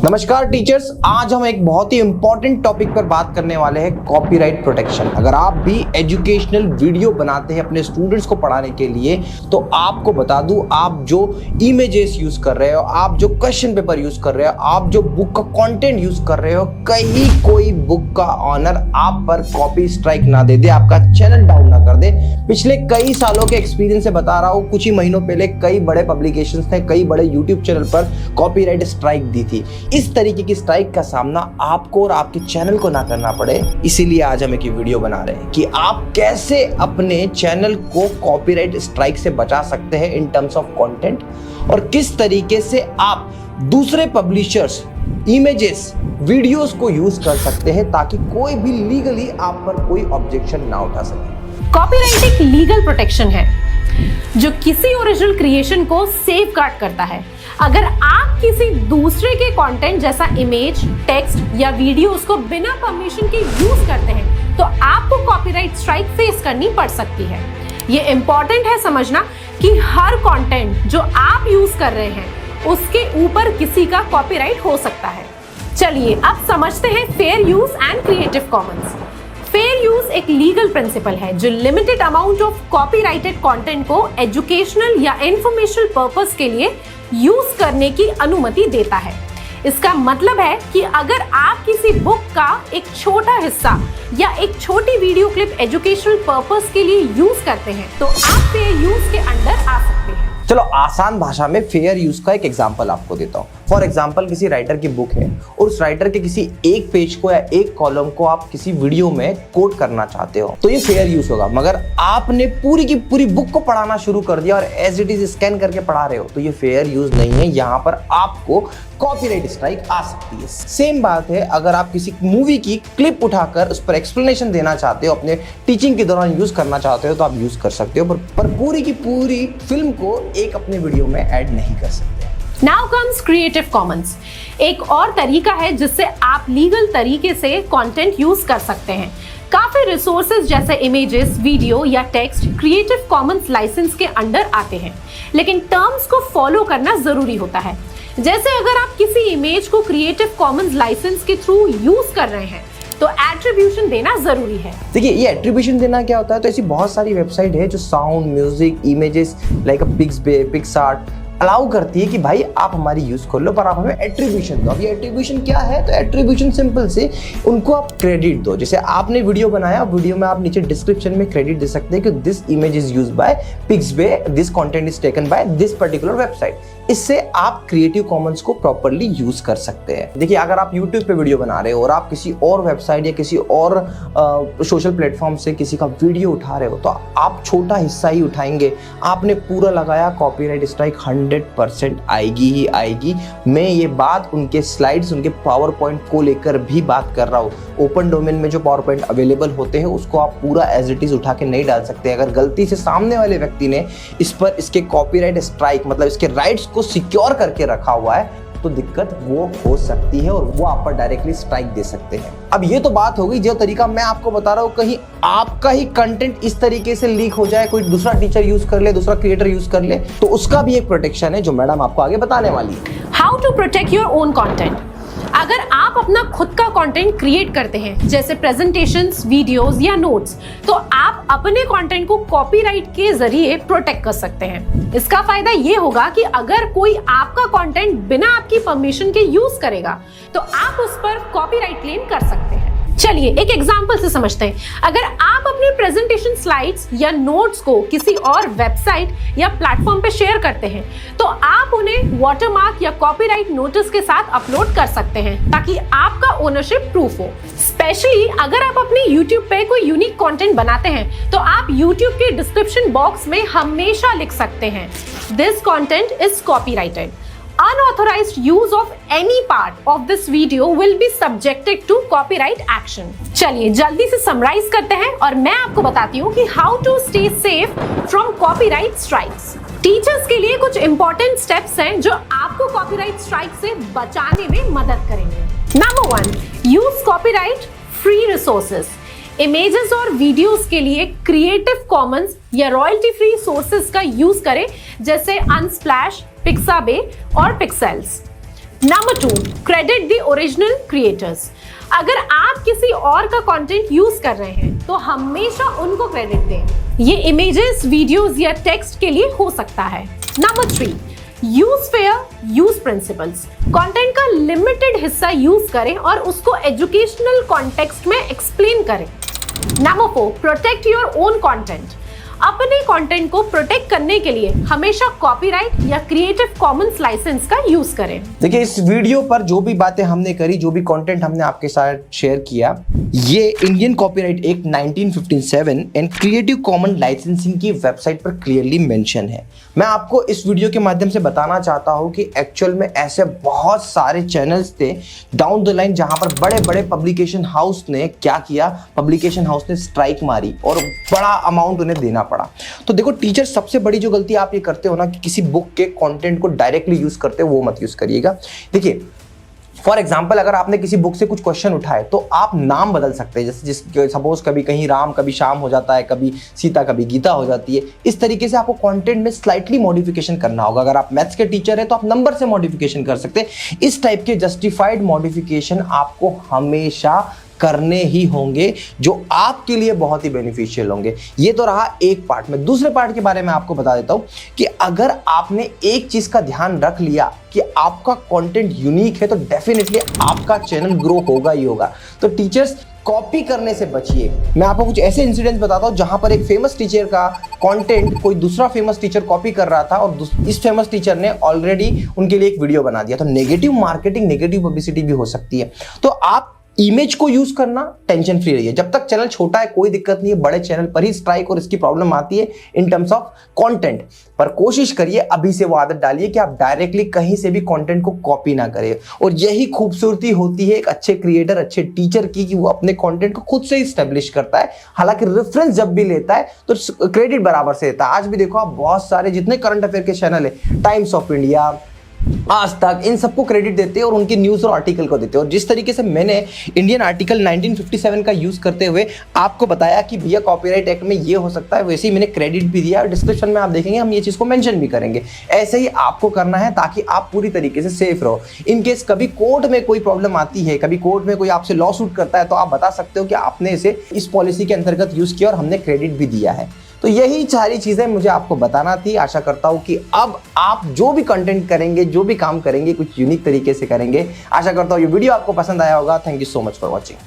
नमस्कार टीचर्स, आज हम एक बहुत ही इंपॉर्टेंट टॉपिक पर बात करने वाले हैं, कॉपीराइट प्रोटेक्शन। अगर आप भी एजुकेशनल वीडियो बनाते हैं अपने स्टूडेंट्स को पढ़ाने के लिए, तो आपको बता दूं, आप जो इमेजेस यूज कर रहे हो, आप जो क्वेश्चन पेपर यूज कर रहे हो, आप जो बुक का कंटेंट यूज कर रहे हो, कहीं कोई बुक का ऑनर आप पर कॉपी स्ट्राइक ना दे दे, आपका चैनल डाउन ना कर दे। पिछले कई सालों के एक्सपीरियंस से बता रहा हूँ, कुछ ही महीनों पहले कई बड़े पब्लिकेशंस ने कई बड़े यूट्यूब चैनल पर कॉपीराइट स्ट्राइक दी थी। इस तरीके की स्ट्राइक का सामना आपको और आपके चैनल को ना करना पड़े, इसीलिए आज हम एक वीडियो बना रहे हैं कि आप कैसे अपने चैनल को कॉपीराइट स्ट्राइक से बचा सकते हैं इन टर्म्स ऑफ कंटेंट, और किस तरीके से आप दूसरे पब्लिशर्स इमेजेस वीडियोस को यूज कर सकते हैं ताकि कोई भी लीगली आप पर कोई ऑब्जेक्शन ना उठा सके। कॉपीराइट एक लीगल प्रोटेक्शन है जो किसी ओरिजिनल क्रिएशन को सेफगार्ड करता है। अगर आप किसी दूसरे के कंटेंट जैसा इमेज, टेक्स्ट या वीडियोस को बिना परमिशन के यूज करते हैं, तो आपको कॉपीराइट स्ट्राइक फेस करनी पड़ सकती है। ये इंपॉर्टेंट है समझना कि हर कंटेंट जो आप यूज कर रहे हैं उसके ऊपर किसी का कॉपीराइट हो सकता है। चलिए अब समझते हैं fair use and creative Commons. Fair use एक लीगल प्रिंसिपल है जो limited amount of copyrighted content को एजुकेशनल या इंफॉर्मेशनल पर्पस के लिए यूज करने की अनुमति देता है। इसका मतलब है कि अगर आप किसी बुक का एक छोटा हिस्सा या एक छोटी वीडियो क्लिप एजुकेशनल पर्पस के लिए यूज करते हैं, तो आप फेयर यूज के अंडर आ सकते हैं। चलो आसान भाषा में फेयर यूज का एक एग्जांपल आपको देता हूँ। फॉर एग्जांपल, किसी राइटर की बुक है और उस राइटर के किसी एक पेज को या एक कॉलम को आप किसी वीडियो में कोट करना चाहते हो, तो ये फेयर यूज होगा। मगर आपने पूरी की पूरी बुक को पढ़ाना शुरू कर दिया और एज इट इज स्कैन करके पढ़ा रहे हो, तो ये फेयर यूज नहीं है। यहाँ पर आपको कॉपीराइट स्ट्राइक आ सकती है। सेम बात है, अगर आप किसी मूवी की क्लिप उठाकर उस पर एक्सप्लेनेशन देना चाहते हो, अपने टीचिंग के दौरान यूज करना चाहते हो, तो आप यूज कर सकते हो, पर पूरी की पूरी फिल्म को एक अपने वीडियो में ऐड नहीं कर सकते। Now comes Creative Commons। एक और तरीका है जिससे आप लीगल तरीके से कंटेंट यूज कर सकते हैं। काफी रिसोर्सेज जैसे इमेजेस, वीडियो या टेक्स्ट क्रिएटिव कॉमन्स लाइसेंस के अंडर आते हैं, लेकिन टर्म्स को फॉलो करना जरूरी होता है। जैसे अगर आप किसी इमेज को क्रिएटिव कॉमन्स लाइसेंस के थ्रू यूज कर रहे हैं, तो एट्रीब्यूशन देना जरूरी है। देखिए, ये एट्रीब्यूशन देना क्या होता है, तो ऐसी बहुत सारी वेबसाइट है जो sound, music, images like Pixabay, PicsArt allow करती है कि भाई आप हमारी यूज कर लो, पर आप हमें एट्रीब्यूशन दो। अब ये एट्रीब्यूशन क्या है, तो एट्रीब्यूशन सिंपल से उनको आप क्रेडिट दो। जैसे आपने वीडियो बनाया, वीडियो में आप नीचे डिस्क्रिप्शन में क्रेडिट दे सकते हैं कि this image is used by Pixabay, this content is taken by this particular website. इससे आप क्रिएटिव कॉमन्स को प्रॉपर्ली यूज कर सकते हैं। देखिए, अगर आप यूट्यूब पे वीडियो बना रहे हो और आप किसी और वेबसाइट या किसी और सोशल प्लेटफॉर्म से किसी का वीडियो उठा रहे हो, तो आप छोटा हिस्सा ही उठाएंगे, आपने पूरा लगाया, कॉपीराइट स्ट्राइक 100% आएगी ही आएगी। मैं ये बात उनके स्लाइड्स, उनके पावर पॉइंट को लेकर भी बात कर रहा हूँ। ओपन डोमेन में जो पावर पॉइंट अवेलेबल होते हैं उसको आप पूरा एज इट इज उठा के नहीं डाल सकते। अगर गलती से सामने वाले व्यक्ति ने इस पर इसके कॉपीराइट स्ट्राइक मतलब इसके राइट्स को सिक्योर करके रखा हुआ है, तो दिक्कत वो हो सकती है और वो आप पर डायरेक्टली स्ट्राइक दे सकते हैं। अब ये तो बात हो गई जो तरीका मैं आपको बता रहा हूँ, कहीं आपका ही कंटेंट इस तरीके से लीक हो जाए, कोई दूसरा टीचर यूज कर ले, दूसरा क्रिएटर यूज कर ले, तो उसका भी एक प्रोटेक्शन है जो मैडम आपको आगे बताने वाली है। How to protect your own content. अगर आप अपना खुद का कंटेंट क्रिएट करते हैं, जैसे प्रेजेंटेशंस, वीडियोस या नोट्स, तो आप अपने कंटेंट को कॉपीराइट के जरिए प्रोटेक्ट कर सकते हैं। इसका फायदा ये होगा कि अगर कोई आपका कंटेंट बिना आपकी परमिशन के यूज करेगा, तो आप उस पर कॉपीराइट क्लेम कर सकते हैं। चलिए एक एग्जांपल से समझते हैं। अगर आप अपने प्रेजेंटेशन स्लाइड्स या नोट्स को किसी और वेबसाइट या प्लेटफॉर्म पे शेयर करते हैं, तो आप उन्हें वाटरमार्क या कॉपीराइट नोटिस के साथ अपलोड कर सकते हैं ताकि आपका ओनरशिप प्रूफ हो। स्पेशली अगर आप अपने YouTube पे कोई यूनिक कंटेंट बनाते हैं, तो आप YouTube के डिस्क्रिप्शन बॉक्स में हमेशा लिख सकते हैं, this content is copyrighted. Unauthorized use of any part of this video will be subjected to copyright action। चलिए जल्दी से समराइज करते हैं और मैं आपको बताती हूँ कि how to stay safe from copyright strikes। Teachers के लिए कुछ इंपॉर्टेंट स्टेप्स हैं जो आपको कॉपीराइट स्ट्राइक से बचाने में मदद करेंगे। Number 1, use copyright free resources. Images और वीडियोस के लिए क्रिएटिव कॉमन्स या रॉयल्टी फ्री सोर्सेज का यूज करें, जैसे अनस्प्लैश, पिक्साबे और pixels. Number 2, credit the original creators. अगर आप किसी और का कंटेंट यूज कर रहे हैं तो हमेशा उनको क्रेडिट दें। ये इमेजेस, वीडियोस या टेक्स्ट के लिए हो सकता है। Number 3, use fair, use principles. Content का लिमिटेड हिस्सा यूज करें और उसको एजुकेशनल कॉन्टेक्स्ट में एक्सप्लेन करें। Number 4, protect your own content. अपने कंटेंट को प्रोटेक्ट करने के लिए हमेशा कॉपीराइट या क्रिएटिव कॉमन्स लाइसेंस का यूज करें। देखिए, इस वीडियो पर जो भी बातें हमने करी, जो भी कंटेंट हमने आपके साथ शेयर किया, ये Indian copyright act 1957 and creative common licensing की वेबसाइट पर क्लियरली मेंशन है। मैं आपको इस वीडियो के माध्यम से बताना चाहता हूं कि एक्चुअल में ऐसे बहुत सारे चैनल्स थे डाउन द लाइन जहां पर बड़े बड़े पब्लिकेशन हाउस ने क्या किया, पब्लिकेशन हाउस ने स्ट्राइक मारी और बड़ा अमाउंट उन्हें देना पड़ा। तो देखो टीचर, सबसे बड़ी जो गलती आप ये करते हो ना कि किसी बुक के कंटेंट को डायरेक्टली यूज करते हो, वो मत यूज करिएगा। देखिए, फॉर एग्जाम्पल, अगर आपने किसी बुक से कुछ क्वेश्चन उठाए तो आप नाम बदल सकते हैं। जैसे सपोज कभी कहीं राम कभी श्याम हो जाता है, कभी सीता कभी गीता हो जाती है। इस तरीके से आपको कंटेंट में स्लाइटली मॉडिफिकेशन करना होगा। अगर आप मैथ्स के टीचर हैं तो आप नंबर से मॉडिफिकेशन कर सकते हैं। इस टाइप के जस्टिफाइड मॉडिफिकेशन आपको हमेशा करने ही होंगे, जो आपके लिए बहुत ही बेनिफिशियल होंगे। ये तो रहा एक पार्ट में। दूसरे पार्ट के बारे में आपको बता देता हूं कि अगर आपने एक चीज का ध्यान रख लिया कि आपका कंटेंट यूनिक है तो डेफिनेटली आपका चैनल ग्रो होगा ही होगा। तो टीचर्स, कॉपी करने से बचिए। मैं आपको कुछ ऐसे इंसिडेंट्स बताता हूं जहां पर एक फेमस टीचर का कंटेंट कोई दूसरा फेमस टीचर कॉपी कर रहा था और इस फेमस टीचर ने ऑलरेडी उनके लिए एक वीडियो बना दिया। तो नेगेटिव मार्केटिंग, नेगेटिव पब्लिसिटी भी हो सकती है। तो आप इमेज को यूज करना, टेंशन फ्री रहिए। जब तक चैनल छोटा है कोई दिक्कत नहीं है, बड़े चैनल पर ही स्ट्राइक और इसकी प्रॉब्लम आती है इन टर्म्स ऑफ कंटेंट। पर कोशिश करिए, अभी से वो आदत डालिए कि आप डायरेक्टली कहीं से भी कंटेंट को कॉपी ना करें। और यही खूबसूरती होती है एक अच्छे क्रिएटर, अच्छे टीचर की, कि वो अपने कंटेंट को खुद से स्टैब्लिश करता है। हालांकि रेफरेंस जब भी लेता है तो क्रेडिट बराबर से लेता है। आज भी देखो आप, बहुत सारे जितने करंट अफेयर के चैनल है, टाइम्स ऑफ इंडिया, आज तक, इन सबको क्रेडिट देते हैं और उनके न्यूज़ और आर्टिकल को देते हैं। और जिस तरीके से मैंने इंडियन आर्टिकल 1957 का यूज़ करते हुए आपको बताया कि भैया कॉपीराइट एक्ट में ये हो सकता है, वैसे ही मैंने क्रेडिट भी दिया और डिस्क्रिप्शन में आप देखेंगे हम ये चीज़ को मेंशन भी करेंगे। ऐसे ही आपको करना है ताकि आप पूरी तरीके से सेफ रहो। इन केस कभी कोर्ट में कोई प्रॉब्लम आती है, कभी कोर्ट में कोई आपसे लॉ सूट करता है, तो आप बता सकते हो कि आपने इसे इस पॉलिसी के अंतर्गत यूज़ किया और हमने क्रेडिट भी दिया है। तो यही सारी चीजें मुझे आपको बताना थी। आशा करता हूं कि अब आप जो भी कंटेंट करेंगे, जो भी काम करेंगे, कुछ यूनिक तरीके से करेंगे। आशा करता हूं ये वीडियो आपको पसंद आया होगा। Thank you so much for watching.